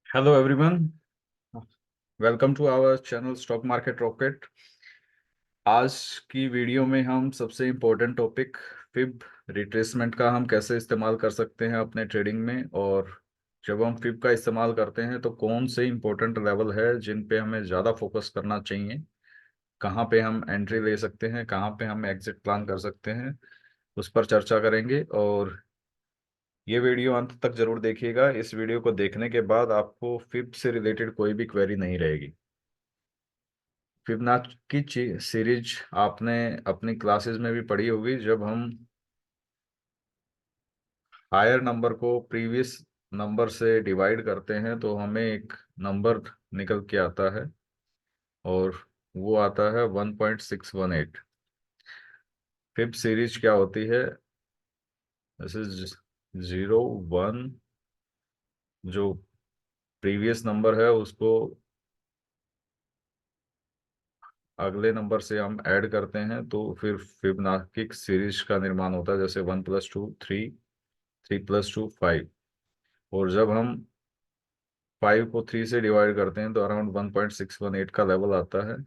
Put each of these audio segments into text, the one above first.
Hello everyone, welcome to our channel stock market rocket. आज की video में हम सबसे इम्पोर्टेंट टॉपिक फिब रिट्रेसमेंट का हम कैसे इस्तेमाल कर सकते हैं अपने ट्रेडिंग में, और जब हम फिब का इस्तेमाल करते हैं तो कौन से इम्पोर्टेंट लेवल है जिन पे हमें ज़्यादा फोकस करना चाहिए, कहाँ पे हम एंट्री ले सकते हैं, कहाँ पे हम एग्जिट प्लान कर सकते हैं, उस पर चर्चा करेंगे। और ये वीडियो अंत तक जरूर देखिएगा। इस वीडियो को देखने के बाद आपको फिब से रिलेटेड कोई भी क्वेरी नहीं रहेगी। फिबोनाची सीरीज आपने अपनी क्लासेस में भी पढ़ी होगी। जब हम हायर नंबर को प्रीवियस नंबर से डिवाइड करते हैं तो हमें एक नंबर निकल के आता है, और वो आता है 1.618। फिब सीरीज क्या होती है? दिस इज 0 1, जो प्रीवियस नंबर है उसको अगले नंबर से हम ऐड करते हैं तो फिर फिबोनाची सीरीज का निर्माण होता है। जैसे 1 + 2 3, 3 + 2 5। और जब हम 5 को 3 से डिवाइड करते हैं तो अराउंड 1.618 का लेवल आता है,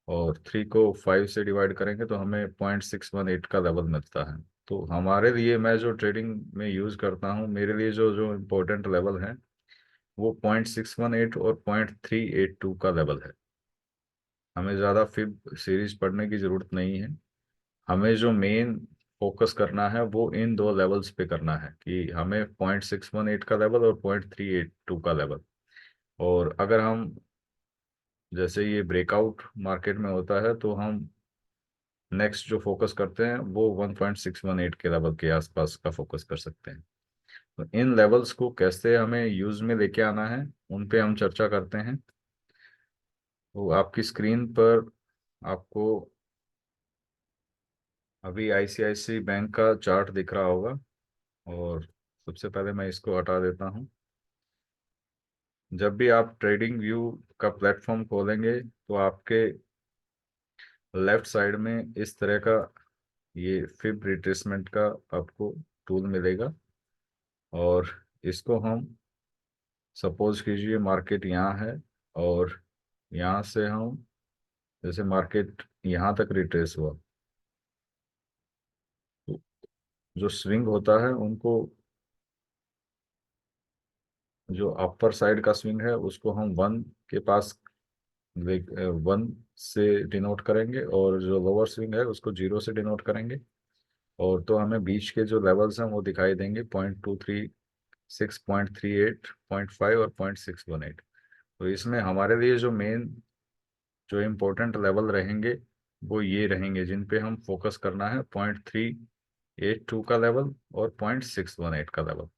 और 3 को 5 से डिवाइड करेंगे तो हमें 0.618 का लेवल मिलता है। तो हमारे लिए, मैं जो ट्रेडिंग में यूज करता हूँ, मेरे लिए जो जो इम्पोर्टेंट लेवल है वो 0.618 और 0.382 का लेवल है। हमें ज़्यादा फिब सीरीज पढ़ने की ज़रूरत नहीं है। हमें जो मेन फोकस करना है वो इन दो लेवल्स पे करना है, कि हमें 0.618 का लेवल और 0.382 का लेवल। और अगर हम, जैसे ये ब्रेकआउट मार्केट में होता है, तो हम नेक्स्ट जो फोकस करते हैं वो 1.618 के लेवल के आसपास का फोकस कर सकते हैं। तो इन लेवल्स को कैसे हमें यूज में लेके आना है, उन पे हम चर्चा करते हैं। तो आपकी स्क्रीन पर आपको अभी आईसीआईसी बैंक का चार्ट दिख रहा होगा, और सबसे पहले मैं इसको हटा देता हूँ। जब भी आप ट्रेडिंग व्यू का प्लेटफॉर्म खोलेंगे तो आपके लेफ्ट साइड में इस तरह का ये फिब रिट्रेसमेंट का आपको टूल मिलेगा। और इसको हम, सपोज कीजिए मार्केट यहाँ है, और यहाँ से हम, जैसे मार्केट यहाँ तक रिट्रेस हुआ, तो जो स्विंग होता है उनको, जो अपर साइड का स्विंग है उसको हम 1 के पास 1 से डिनोट करेंगे, और जो लोअर स्विंग है उसको 0 से डिनोट करेंगे। और तो हमें बीच के जो लेवल्स हैं वो दिखाई देंगे, 0.236, 0.38, 0.5 और 0.618। तो इसमें हमारे लिए जो मेन, जो इम्पोर्टेंट लेवल रहेंगे वो ये रहेंगे, जिन पे हम फोकस करना है: 0.382 का लेवल और 0.618 का लेवल।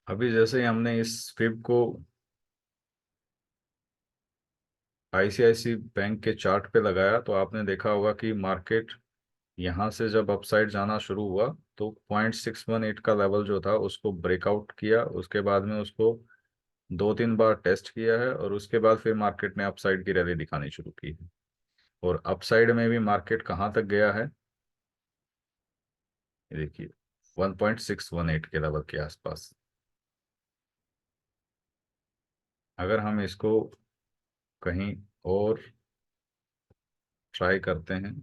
अभी जैसे ही हमने इस फिब को आईसीआईसी बैंक के चार्ट पे लगाया तो आपने देखा होगा कि मार्केट यहाँ से जब अपसाइड जाना शुरू हुआ तो 0.618 का लेवल जो था उसको ब्रेकआउट किया। उसके बाद में उसको 2 3 बार टेस्ट किया है, और उसके बाद फिर मार्केट ने अपसाइड की रैली दिखानी शुरू की है। और अपसाइड में भी मार्केट कहाँ तक गया है, ये देखिए, 1.618 के लेवल के आसपास। अगर हम इसको कहीं और ट्राई करते हैं,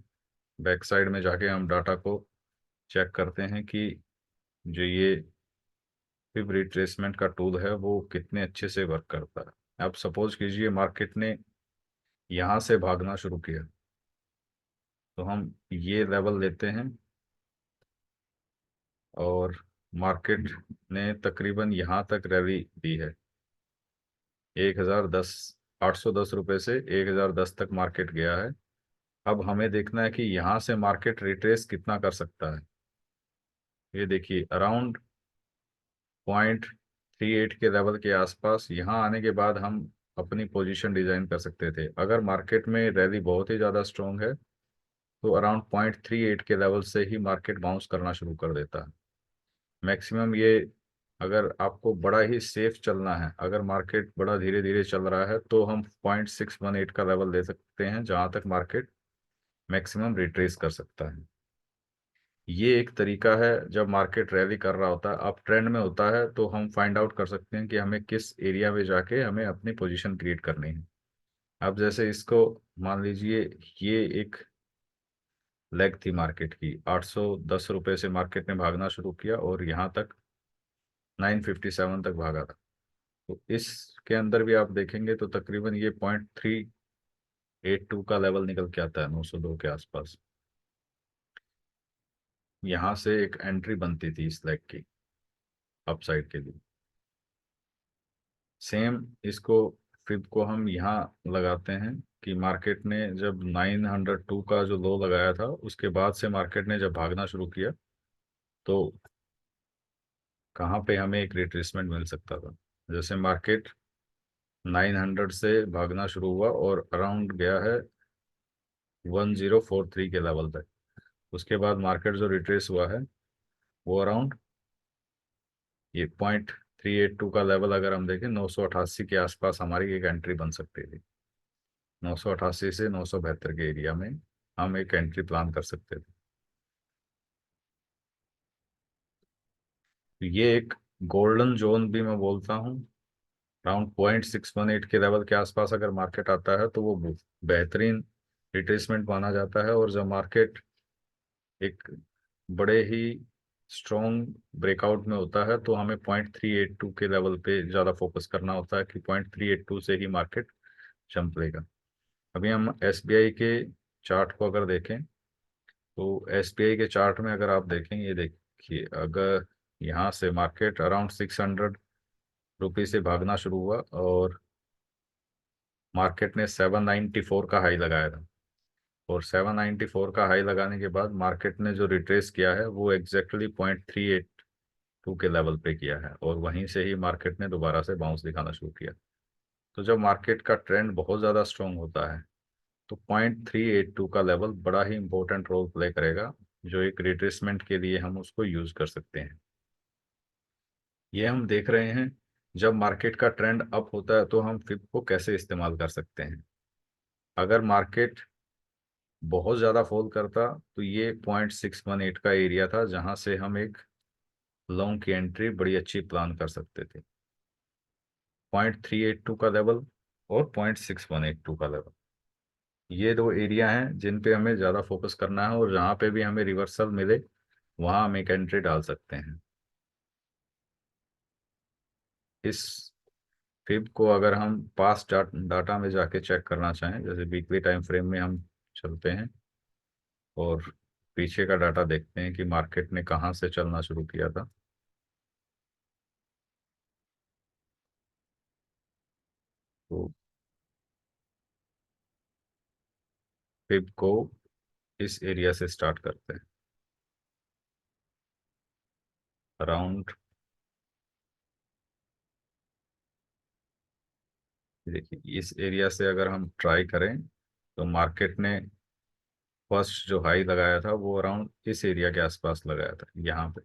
बैक साइड में जाके हम डाटा को चेक करते हैं कि जो ये फिब रिट्रेसमेंट का टूल है वो कितने अच्छे से वर्क करता है। अब सपोज कीजिए मार्केट ने यहाँ से भागना शुरू किया, तो हम ये लेवल लेते हैं, और मार्केट ने तकरीबन यहाँ तक रैली दी है। 1010, 810 रुपये से 1010 तक मार्केट गया है। अब हमें देखना है कि यहाँ से मार्केट रिट्रेस कितना कर सकता है। ये देखिए, अराउंड 0.38 के लेवल के आसपास यहाँ आने के बाद हम अपनी पोजीशन डिजाइन कर सकते थे। अगर मार्केट में रैली बहुत ही ज़्यादा स्ट्रॉन्ग है तो अराउंड 0.38 के लेवल से ही मार्केट बाउंस करना शुरू कर देता है। मैक्सिमम ये, अगर आपको बड़ा ही सेफ चलना है, अगर मार्केट बड़ा धीरे धीरे चल रहा है, तो हम 0.618 का लेवल ले सकते हैं जहां तक मार्केट मैक्सिमम रिट्रेस कर सकता है। ये एक तरीका है जब मार्केट रैली कर रहा होता है, अप ट्रेंड में होता है, तो हम फाइंड आउट कर सकते हैं कि हमें किस एरिया में जाके हमें अपनी पोजीशन क्रिएट करनी है। अब जैसे इसको मान लीजिए, ये एक लेग थी मार्केट की, 810 रुपये से मार्केट ने भागना शुरू किया और यहाँ तक 957 तक भागा था। तो इसके अंदर भी आप देखेंगे तो तकरीबन ये 0.382 का लेवल निकल के आता है 902 के आसपास। यहाँ से एक एंट्री बनती थी इस लेग की अपसाइड के लिए। सेम इसको फिब को हम यहाँ लगाते हैं कि मार्केट ने जब 902 का जो लो लगाया था, उसके बाद से मार्केट ने जब भागना शुरू किया तो कहाँ पे हमें एक रिट्रेसमेंट मिल सकता था। जैसे मार्केट 900 से भागना शुरू हुआ और अराउंड गया है 1043 के लेवल तक। उसके बाद मार्केट जो रिट्रेस हुआ है वो अराउंड ये 0.382 का लेवल, अगर हम देखें 988 के आसपास हमारी एक एंट्री बन सकती थी। 988 से 972 के एरिया में हम एक एंट्री प्लान कर सकते थे। तो ये एक गोल्डन जोन भी मैं बोलता हूँ। अराउंड 0.618 के लेवल के आसपास अगर मार्केट आता है तो वो बेहतरीन रिट्रेसमेंट माना जाता है। और जब मार्केट एक बड़े ही स्ट्रॉन्ग ब्रेकआउट में होता है तो हमें 0.382 के लेवल पे ज़्यादा फोकस करना होता है कि 0.382 से ही मार्केट जंप लेगा। अभी हम एसबीआई के चार्ट को अगर देखें तो एसबीआई के चार्ट में अगर आप देखें, ये देखिए, अगर यहाँ से मार्केट अराउंड 600 रुपये से भागना शुरू हुआ और मार्केट ने 794 का हाई लगाया था। और 794 का हाई लगाने के बाद मार्केट ने जो रिट्रेस किया है वो एग्जैक्टली 0.382 के लेवल पे किया है और वहीं से ही मार्केट ने दोबारा से बाउंस दिखाना शुरू किया। तो जब मार्केट का ट्रेंड बहुत ज़्यादा स्ट्रॉन्ग होता है तो 0.382 का लेवल बड़ा ही इंपॉर्टेंट रोल प्ले करेगा, जो एक रिट्रेसमेंट के लिए हम उसको यूज कर सकते हैं। ये हम देख रहे हैं जब मार्केट का ट्रेंड अप होता है तो हम फिब को कैसे इस्तेमाल कर सकते हैं। अगर मार्केट बहुत ज़्यादा फॉल करता तो ये 0.618 का एरिया था जहां से हम एक लॉन्ग की एंट्री बड़ी अच्छी प्लान कर सकते थे। 0.382 का लेवल और 0.6182 का लेवल, ये दो एरिया हैं जिन पे हमें ज़्यादा फोकस करना है और जहाँ पे भी हमें रिवर्सल मिले वहाँ हम एक एंट्री डाल सकते हैं। इस फिब को अगर हम पास्ट डाटा में जाके चेक करना चाहें, जैसे वीकली टाइम फ्रेम में हम चलते हैं और पीछे का डाटा देखते हैं कि मार्केट ने कहाँ से चलना शुरू किया था, तो फिब को इस एरिया से स्टार्ट करते हैं अराउंड। देखिए, इस एरिया से अगर हम ट्राई करें तो मार्केट ने फर्स्ट जो हाई लगाया था वो अराउंड इस एरिया के आसपास लगाया था, यहाँ पे।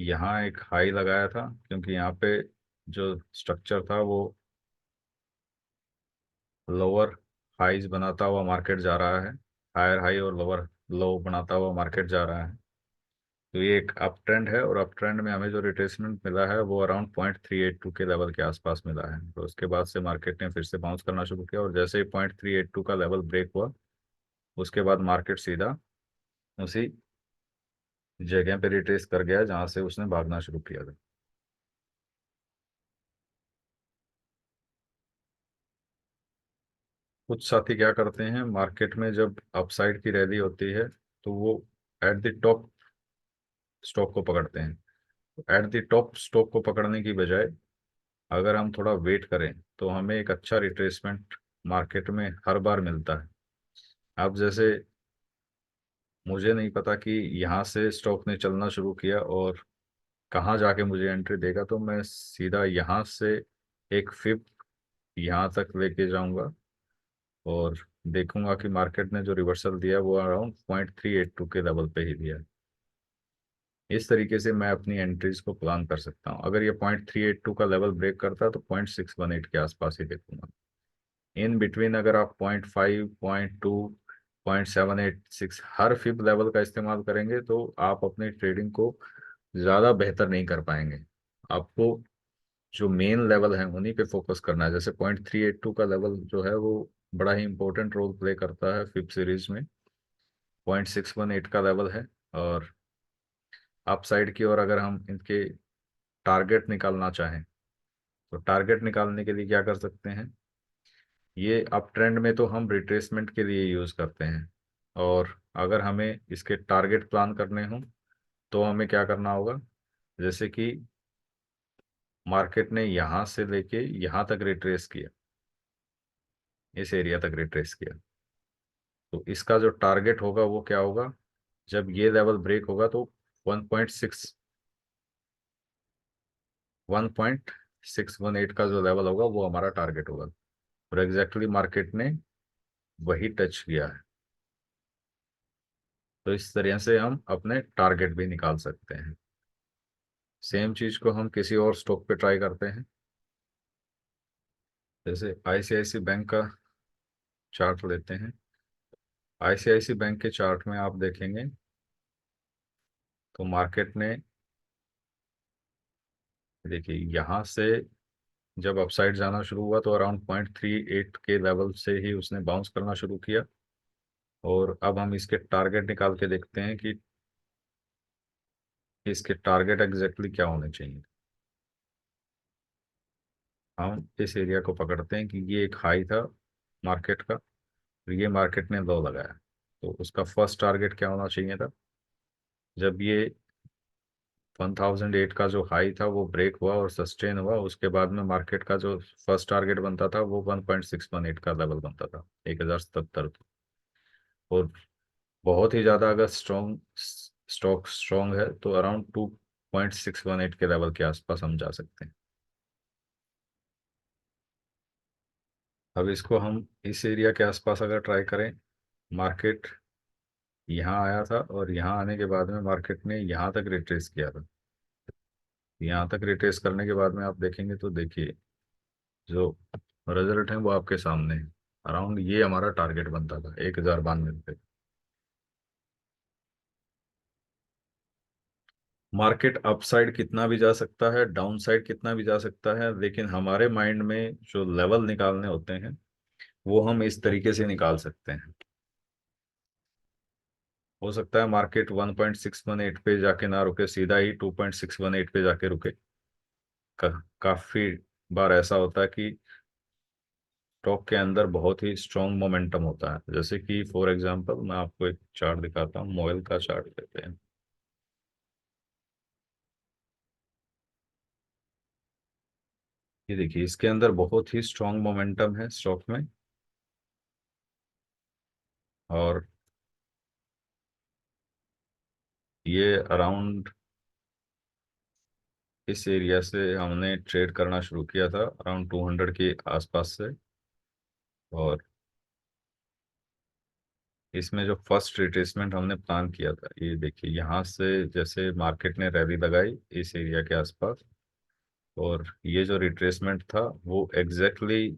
यहाँ एक हाई लगाया था क्योंकि यहाँ पे जो स्ट्रक्चर था वो लोअर हाईज बनाता हुआ मार्केट जा रहा है, हायर हाई और लोअर लो बनाता हुआ मार्केट जा रहा है। तो ये एक अप ट्रेंड है और अप ट्रेंड में हमें जो रिट्रेसमेंट मिला है वो अराउंड 0.382 के लेवल के आसपास मिला है। तो उसके बाद से मार्केट ने फिर से बाउंस करना शुरू किया और जैसे ही 0.382 का लेवल ब्रेक हुआ उसके बाद मार्केट सीधा उसी जगह पे रिट्रेस कर गया जहां से उसने भागना शुरू किया था। कुछ साथी क्या करते हैं, मार्केट में जब अपसाइड की रैली होती है तो वो एट द टॉप स्टॉक को पकड़ते हैं। एट द टॉप स्टॉक को पकड़ने की बजाय अगर हम थोड़ा वेट करें तो हमें एक अच्छा रिट्रेसमेंट मार्केट में हर बार मिलता है। अब जैसे मुझे नहीं पता कि यहाँ से स्टॉक ने चलना शुरू किया और कहाँ जाके मुझे एंट्री देगा, तो मैं सीधा यहाँ से एक फिब यहाँ तक लेके जाऊंगा और देखूंगा कि मार्केट ने जो रिवर्सल दिया वो अराउंड 0.382 के लेवल पे ही दिया है। इस तरीके से मैं अपनी एंट्रीज को प्लान कर सकता हूँ। अगर ये 0.382 का लेवल ब्रेक करता है तो 0.618 के आसपास ही देखूंगा। इन बिटवीन अगर आप 0.5, 0.2, 0.786 हर फिब लेवल का इस्तेमाल करेंगे तो आप अपनी ट्रेडिंग को ज़्यादा बेहतर नहीं कर पाएंगे। आपको जो मेन लेवल है उन्हीं पे फोकस करना है। जैसे 0.382 का लेवल जो है वो बड़ा ही इंपॉर्टेंट रोल प्ले करता है फिब सीरीज में। 0.618 का लेवल है। और अप साइड की ओर अगर हम इनके टारगेट निकालना चाहें तो टारगेट निकालने के लिए क्या कर सकते हैं, ये अप ट्रेंड में तो हम रिट्रेसमेंट के लिए यूज़ करते हैं। और अगर हमें इसके टारगेट प्लान करने हों तो हमें क्या करना होगा, जैसे कि मार्केट ने यहाँ से लेके यहाँ तक रिट्रेस किया, इस एरिया तक रिट्रेस किया, तो इसका जो टारगेट होगा वो क्या होगा, जब ये लेवल ब्रेक होगा तो 1.618 का जो लेवल होगा वो हमारा टारगेट होगा। और एग्जैक्टली मार्केट ने वही टच किया है। तो इस तरह से हम अपने टारगेट भी निकाल सकते हैं। सेम चीज को हम किसी और स्टॉक पे ट्राई करते हैं। जैसे आईसीआईसी बैंक का चार्ट लेते हैं। आईसीआईसी बैंक के चार्ट में आप देखेंगे तो मार्केट ने, देखिए यहाँ से जब अपसाइड जाना शुरू हुआ तो अराउंड 0.38 के लेवल से ही उसने बाउंस करना शुरू किया। और अब हम इसके टारगेट निकाल के देखते हैं कि इसके टारगेट एग्जैक्टली क्या होने चाहिए। हम इस एरिया को पकड़ते हैं कि ये एक हाई था मार्केट का, और ये मार्केट ने लो लगाया, तो उसका फर्स्ट टारगेट क्या होना चाहिए था, जब ये 1008 का जो हाई था वो ब्रेक हुआ और सस्टेन हुआ, उसके बाद में मार्केट का जो फर्स्ट टारगेट बनता था वो 1.618 का लेवल बनता था, 1077। और बहुत ही ज़्यादा अगर स्टॉक स्ट्रॉन्ग है तो अराउंड 2.618 के लेवल के आसपास हम जा सकते हैं। अब इसको हम इस एरिया के आसपास अगर ट्राई करें, मार्केट यहाँ आया था और यहाँ आने के बाद में मार्केट ने यहाँ तक रिट्रेस किया था। यहाँ तक रिट्रेस करने के बाद में आप देखेंगे तो देखिए जो रिजल्ट है वो आपके सामने है। अराउंड ये हमारा टारगेट बनता था 1092 रुपये। मार्केट अपसाइड कितना भी जा सकता है, डाउन साइड कितना भी जा सकता है, लेकिन हमारे माइंड में जो लेवल निकालने होते हैं वो हम इस तरीके से निकाल सकते हैं। हो सकता है मार्केट 1.618 पे जाके ना रुके, सीधा ही 2.618 पे जाके रुके। काफी बार ऐसा होता है कि स्टॉक के अंदर बहुत ही स्ट्रॉन्ग मोमेंटम होता है। जैसे कि फॉर एग्जांपल मैं आपको एक चार्ट दिखाता हूँ, मोबाइल का चार्ट लेते हैं। ये देखिए इसके अंदर बहुत ही स्ट्रॉन्ग मोमेंटम है स्टॉक में। और ये अराउंड इस एरिया से हमने ट्रेड करना शुरू किया था, अराउंड 200 के आसपास से। और इसमें जो फर्स्ट रिट्रेसमेंट हमने प्लान किया था, ये देखिए यहाँ से जैसे मार्केट ने रैली लगाई इस एरिया के आसपास, और ये जो रिट्रेसमेंट था वो एग्जैक्टली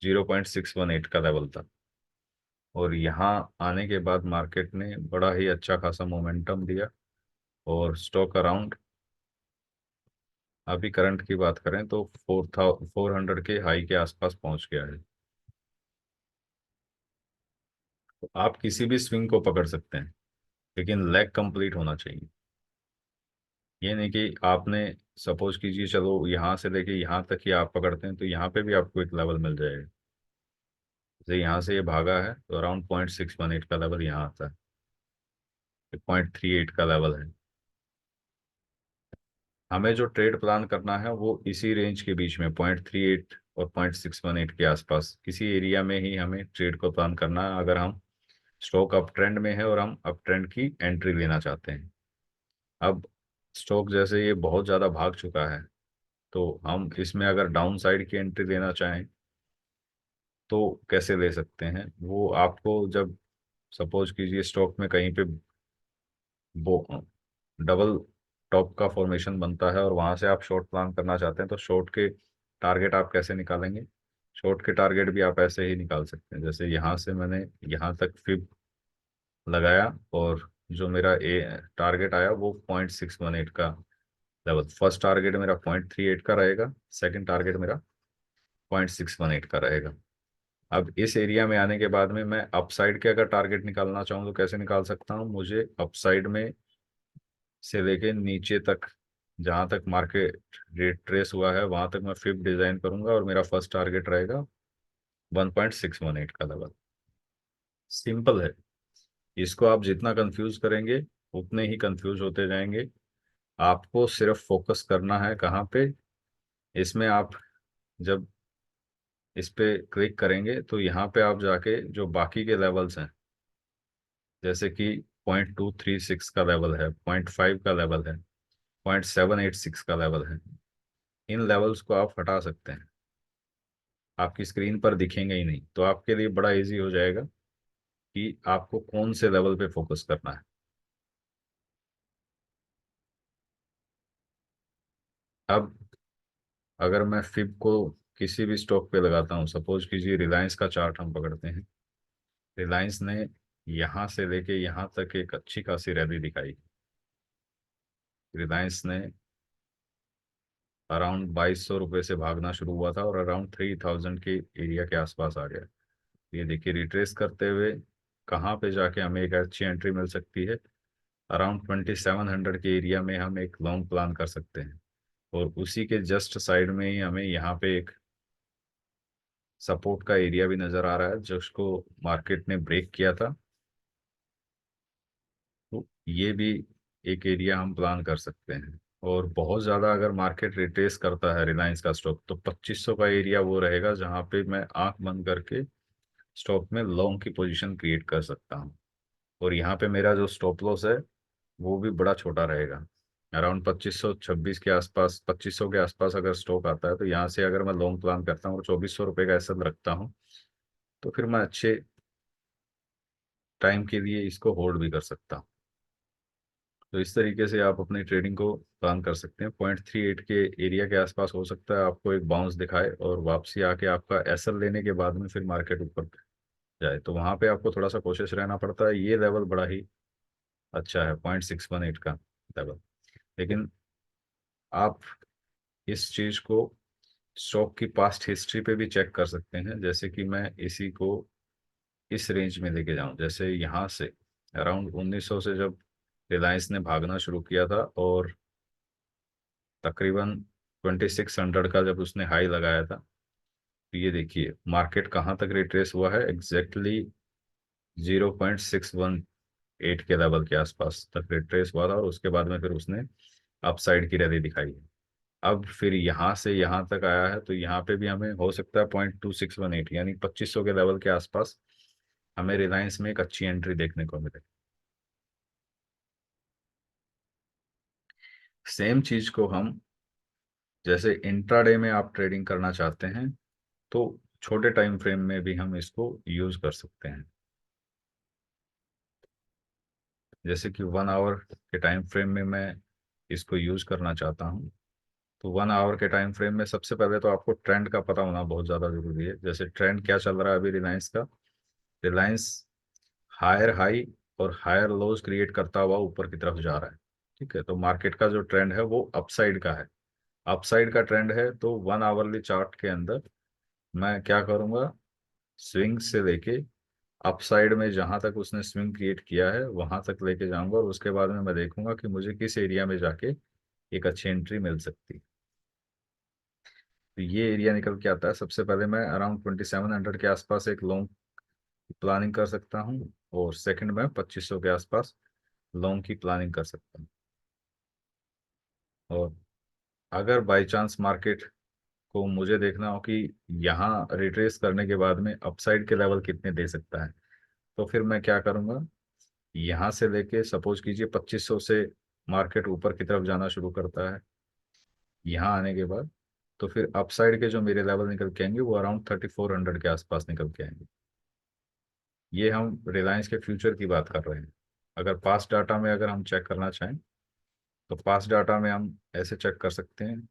0.618 का लेवल था। और यहाँ आने के बाद मार्केट ने बड़ा ही अच्छा खासा मोमेंटम दिया और स्टॉक अराउंड, अभी करंट की बात करें तो 400 के हाई के आसपास पहुंच गया है। तो आप किसी भी स्विंग को पकड़ सकते हैं, लेकिन लेग कंप्लीट होना चाहिए। ये नहीं कि आपने, सपोज कीजिए चलो यहाँ से लेके यहाँ तक ही आप पकड़ते हैं तो यहाँ पे भी आपको एक लेवल मिल जाएगा। जैसे यहाँ से ये भागा है तो अराउंड 0.618 का लेवल यहाँ आता है, 0.38 का लेवल है। हमें जो ट्रेड प्लान करना है वो इसी रेंज के बीच में 0.38 और 0.618 के आसपास किसी एरिया में ही हमें ट्रेड को प्लान करना है, अगर हम स्टॉक अप ट्रेंड में है और हम अप ट्रेंड की एंट्री लेना चाहते हैं। अब स्टॉक जैसे ये बहुत ज़्यादा भाग चुका है, तो हम इसमें अगर डाउन साइड की एंट्री लेना चाहें तो कैसे ले सकते हैं, वो आपको जब सपोज कीजिए स्टॉक में कहीं पे वो डबल टॉप का फॉर्मेशन बनता है और वहां से आप शॉर्ट प्लान करना चाहते हैं, तो शॉर्ट के टारगेट आप कैसे निकालेंगे। शॉर्ट के टारगेट भी आप ऐसे ही निकाल सकते हैं, जैसे यहाँ से मैंने यहाँ तक फिब लगाया, और जो मेरा ए टारगेट आया वो 0.618 का लेवल। फर्स्ट टारगेट मेरा 0.38 का रहेगा, सेकंड टारगेट मेरा 0.618 का रहेगा। अब इस एरिया में आने के बाद में मैं अपसाइड के अगर टारगेट निकालना चाहूँ तो कैसे निकाल सकता हूँ? मुझे अपसाइड में से लेके नीचे तक, जहाँ तक मार्केट रेट ट्रेस हुआ है वहां तक मैं फिब डिजाइन करूंगा, और मेरा फर्स्ट टारगेट रहेगा 1.618 का लेवल। सिंपल है। इसको आप जितना कंफ्यूज करेंगे उतने ही कंफ्यूज होते जाएंगे। आपको सिर्फ फोकस करना है कहाँ पे। इसमें आप जब इस पे क्लिक करेंगे तो यहाँ पे आप जाके जो बाकी के लेवल्स हैं, जैसे कि 0.236 का लेवल है, 0.5 का लेवल है, 0.786 का लेवल है, इन लेवल्स को आप हटा सकते हैं। आपकी स्क्रीन पर दिखेंगे ही नहीं, तो आपके लिए बड़ा इजी हो जाएगा कि आपको कौन से लेवल पे फोकस करना है। अब अगर मैं फिब को किसी भी स्टॉक पे लगाता हूँ, सपोज कीजिए रिलायंस का चार्ट हम पकड़ते हैं। रिलायंस ने यहाँ से लेके यहाँ तक एक अच्छी खासी रैली दिखाई। रिलायंस ने अराउंड 2200 रुपये से भागना शुरू हुआ था और अराउंड 3000 के एरिया के आसपास आ गया। ये देखिए रिट्रेस करते हुए कहाँ पे जाके हमें एक अच्छी एंट्री मिल सकती है। अराउंड 2700 के एरिया में हम एक लॉन्ग प्लान कर सकते हैं, और उसी के जस्ट साइड में ही हमें यहाँ पे एक सपोर्ट का एरिया भी नजर आ रहा है जिसको मार्केट ने ब्रेक किया था। तो ये भी एक एरिया हम प्लान कर सकते हैं। और बहुत ज़्यादा अगर मार्केट रिट्रेस करता है रिलायंस का स्टॉक, तो 2500 का एरिया वो रहेगा जहाँ पे मैं आंख बंद करके स्टॉक में लॉन्ग की पोजीशन क्रिएट कर सकता हूँ। और यहाँ पे मेरा जो स्टॉप लॉस है वो भी बड़ा छोटा रहेगा। अराउंड 2526 के आसपास, 2500 के आसपास अगर स्टॉक आता है तो यहाँ से अगर मैं लॉन्ग प्लान करता हूँ और 2400 रुपये का ऐसा रखता हूँ, तो फिर मैं अच्छे टाइम के लिए इसको होल्ड भी कर सकता हूँ। तो इस तरीके से आप अपनी ट्रेडिंग को प्लान कर सकते हैं। 0.38 के एरिया के आसपास हो सकता है आपको एक बाउंस दिखाए और वापसी आके आपका एसएल लेने के बाद में फिर मार्केट ऊपर जाए, तो वहां पे आपको थोड़ा सा कोशिश रहना पड़ता है। ये लेवल बड़ा ही अच्छा है 0.618 का लेवल। लेकिन आप इस चीज को स्टॉक की पास्ट हिस्ट्री पे भी चेक कर सकते हैं। जैसे कि मैं इसी को इस रेंज में लेके जाऊं, जैसे यहाँ से अराउंड 1900 से जब रिलायंस ने भागना शुरू किया था, और तकरीबन 2600 का जब उसने हाई लगाया था, तो ये देखिए मार्केट कहाँ तक रिट्रेस हुआ है, एग्जैक्टली 0.618 के लेवल के आसपास तक रिट्रेस हुआ था, और उसके बाद में फिर उसने अपसाइड की रैली दिखाई है। अब फिर यहाँ से यहाँ तक आया है, तो यहाँ पे भी हमें हो सकता है 0.2618 यानी 2500 के लेवल के आसपास हमें रिलायंस में एक अच्छी एंट्री देखने को मिले। सेम चीज को हम, जैसे इंट्राडे में आप ट्रेडिंग करना चाहते हैं, तो छोटे टाइम फ्रेम में भी हम इसको यूज कर सकते हैं। जैसे कि 1 आवर के टाइम फ्रेम में मैं इसको यूज करना चाहता हूँ, तो 1 आवर के टाइम फ्रेम में सबसे पहले तो आपको ट्रेंड का पता होना बहुत ज़्यादा जरूरी है। जैसे ट्रेंड क्या चल रहा है अभी रिलायंस का। रिलायंस हायर हाई और हायर लोज क्रिएट करता हुआ ऊपर की तरफ जा रहा है। ठीक है, तो मार्केट का जो ट्रेंड है वो अपसाइड का है। अपसाइड का ट्रेंड है, तो 1 आवरली चार्ट के अंदर मैं क्या करूंगा, स्विंग से लेके अपसाइड में जहां तक उसने स्विंग क्रिएट किया है वहां तक लेके जाऊंगा, और उसके बाद में मैं देखूंगा कि मुझे किस एरिया में जाके एक अच्छी एंट्री मिल सकती है। तो ये एरिया निकल के आता है। सबसे पहले मैं अराउंड 2700 के आसपास एक लॉन्ग प्लानिंग कर सकता हूँ, और सेकंड में 2500 के आसपास लॉन्ग की प्लानिंग कर सकता हूँ। और अगर बाई चांस मार्केट को मुझे देखना हो कि यहाँ रिट्रेस करने के बाद में अपसाइड के लेवल कितने दे सकता है, तो फिर मैं क्या करूँगा, यहाँ से लेके सपोज कीजिए 2500 से मार्केट ऊपर की तरफ जाना शुरू करता है। यहाँ आने के बाद तो फिर अपसाइड के जो मेरे लेवल निकल के आएंगे वो अराउंड 3400 के आसपास निकल के आएंगे। ये हम रिलायंस के फ्यूचर की बात कर रहे हैं। अगर पास्ट डाटा में अगर हम चेक करना चाहें, तो पास्ट डाटा में हम ऐसे चेक कर सकते हैं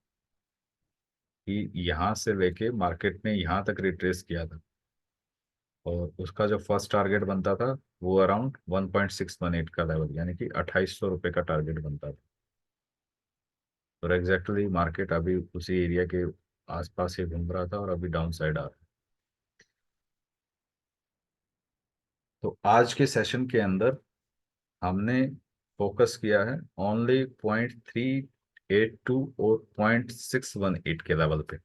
कि यहाँ से लेके मार्केट ने यहाँ तक रिट्रेस किया था, और उसका जो फर्स्ट टारगेट बनता था वो अराउंड 1.618 का लेवल, यानी कि 2800 रुपये का टारगेट बनता था। और एग्जैक्टली मार्केट अभी उसी एरिया के आसपास ही घूम रहा था और अभी डाउन साइड आ रहा है। तो आज के सेशन के अंदर हमने फोकस किया है ओनली 0.382 और 0.618 के लेवल पे।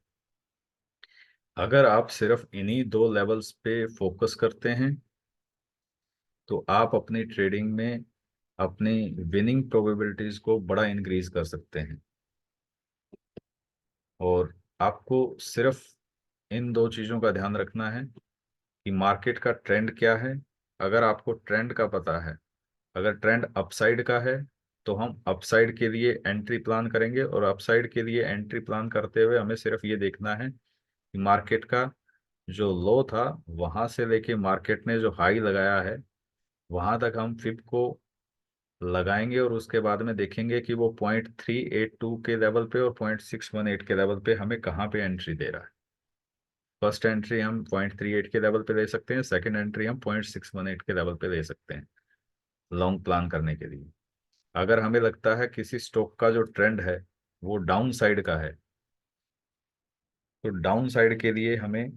अगर आप सिर्फ इन्हीं दो लेवल्स पे फोकस करते हैं तो आप अपनी ट्रेडिंग में अपनी विनिंग प्रोबेबिलिटीज को बड़ा इंक्रीज कर सकते हैं। और आपको सिर्फ इन दो चीज़ों का ध्यान रखना है कि मार्केट का ट्रेंड क्या है। अगर आपको ट्रेंड का पता है, अगर ट्रेंड अपसाइड का है तो हम अपसाइड के लिए एंट्री प्लान करेंगे, और अपसाइड के लिए एंट्री प्लान करते हुए हमें सिर्फ ये देखना है कि मार्केट का जो लो था वहां से लेके मार्केट ने जो हाई लगाया है वहां तक हम फिब को लगाएंगे, और उसके बाद में देखेंगे कि वो 0.382 के लेवल पे और 0.618 के लेवल पे हमें कहाँ पे एंट्री दे रहा है। फर्स्ट एंट्री हम 0.38 के लेवल पे ले सकते हैं, सेकंड एंट्री हम 0.618 के लेवल पे ले सकते हैं लॉन्ग प्लान करने के लिए। अगर हमें लगता है किसी स्टॉक का जो ट्रेंड है वो डाउन साइड का है, तो डाउन साइड के लिए हमें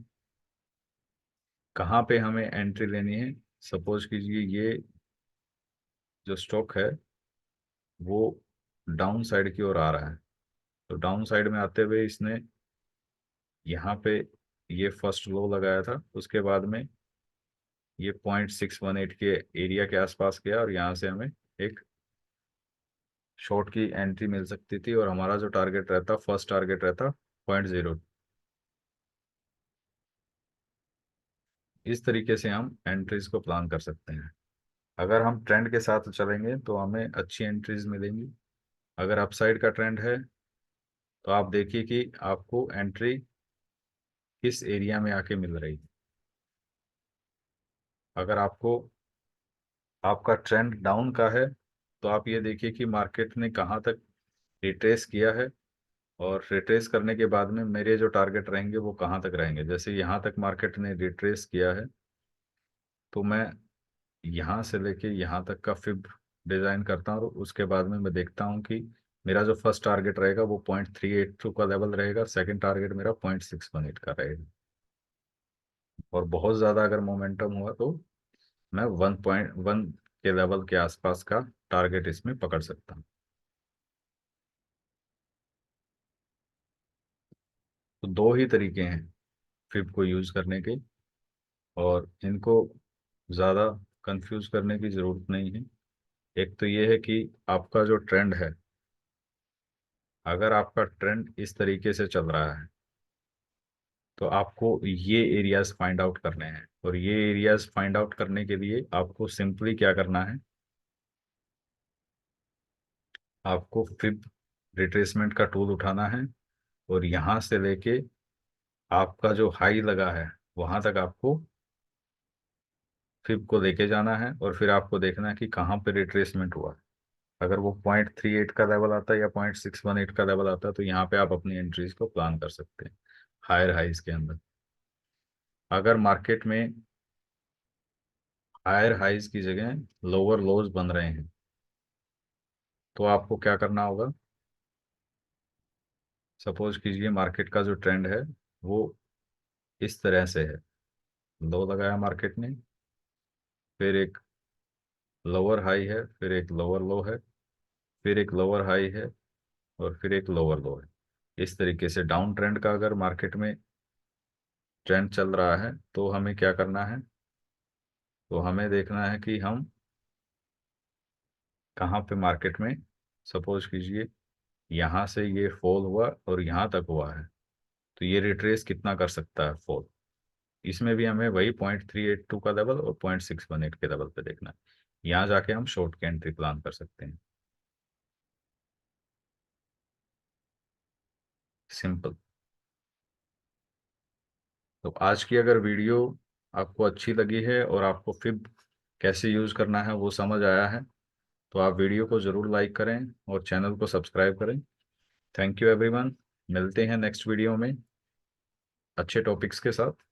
कहाँ पे हमें एंट्री लेनी है। सपोज कीजिए ये जो स्टॉक है वो डाउन साइड की ओर आ रहा है, तो डाउन साइड में आते हुए इसने यहाँ पे ये फर्स्ट लो लगाया था, उसके बाद में ये 0.618 के एरिया के आसपास गया, और यहाँ से हमें एक शॉर्ट की एंट्री मिल सकती थी, और हमारा जो टारगेट रहता, फर्स्ट टारगेट रहता 0.0। इस तरीके से हम एंट्रीज को प्लान कर सकते हैं। अगर हम ट्रेंड के साथ चलेंगे तो हमें अच्छी एंट्रीज मिलेंगी। अगर अपसाइड का ट्रेंड है तो आप देखिए कि आपको एंट्री किस एरिया में आके मिल रही है। अगर आपको आपका ट्रेंड डाउन का है तो आप ये देखिए कि मार्केट ने कहाँ तक रिट्रेस किया है, और रिट्रेस करने के बाद में मेरे जो टारगेट रहेंगे वो कहाँ तक रहेंगे। जैसे यहाँ तक मार्केट ने रिट्रेस किया है तो मैं यहाँ से लेके यहाँ तक का फिब डिजाइन करता हूँ, और उसके बाद में मैं देखता हूँ कि मेरा जो फर्स्ट टारगेट रहेगा वो 0.382 का लेवल रहेगा, सेकंड टारगेट मेरा 0.618 का रहेगा। और बहुत ज़्यादा अगर मोमेंटम हुआ तो मैं 1.1 के लेवल के आसपास का टारगेट इसमें पकड़ सकता हूँ। तो दो ही तरीके हैं फिब को यूज़ करने के, और इनको ज़्यादा कंफ्यूज करने की ज़रूरत नहीं है। एक तो ये है कि आपका जो ट्रेंड है, अगर आपका ट्रेंड इस तरीके से चल रहा है तो आपको ये एरियाज फाइंड आउट करने हैं, और ये एरियाज फाइंड आउट करने के लिए आपको सिंपली क्या करना है, आपको फिब रिट्रेसमेंट का टूल उठाना है, और यहाँ से लेके आपका जो हाई लगा है वहां तक आपको फिब को लेके जाना है, और फिर आपको देखना है कि कहाँ पे रिट्रेसमेंट हुआ। अगर वो 0.38 का लेवल आता है या 0.618 का लेवल आता है तो यहाँ पे आप अपनी एंट्रीज को प्लान कर सकते हैं हायर हाइज के अंदर। अगर मार्केट में हायर हाइज की जगह लोअर लोज बन रहे हैं तो आपको क्या करना होगा। सपोज कीजिए मार्केट का जो ट्रेंड है वो इस तरह से है, लो लगाया मार्केट ने, फिर एक लोअर हाई है, फिर एक लोअर लो है, फिर एक लोअर हाई है, और फिर एक लोअर लो है। इस तरीके से डाउन ट्रेंड का अगर मार्केट में ट्रेंड चल रहा है तो हमें क्या करना है, तो हमें देखना है कि हम कहाँ पे मार्केट में, सपोज कीजिए यहाँ से ये फॉल हुआ और यहाँ तक हुआ है, तो ये रिट्रेस कितना कर सकता है फॉल। इसमें भी हमें वही 0.382 का लेवल और 0.618 के लेवल पे देखना है। यहाँ जाके हम शॉर्ट की एंट्री प्लान कर सकते हैं। सिंपल। तो आज की अगर वीडियो आपको अच्छी लगी है और आपको फिब कैसे यूज करना है वो समझ आया है तो आप वीडियो को जरूर लाइक करें और चैनल को सब्सक्राइब करें। Thank you everyone. मिलते हैं नेक्स्ट वीडियो में अच्छे टॉपिक्स के साथ।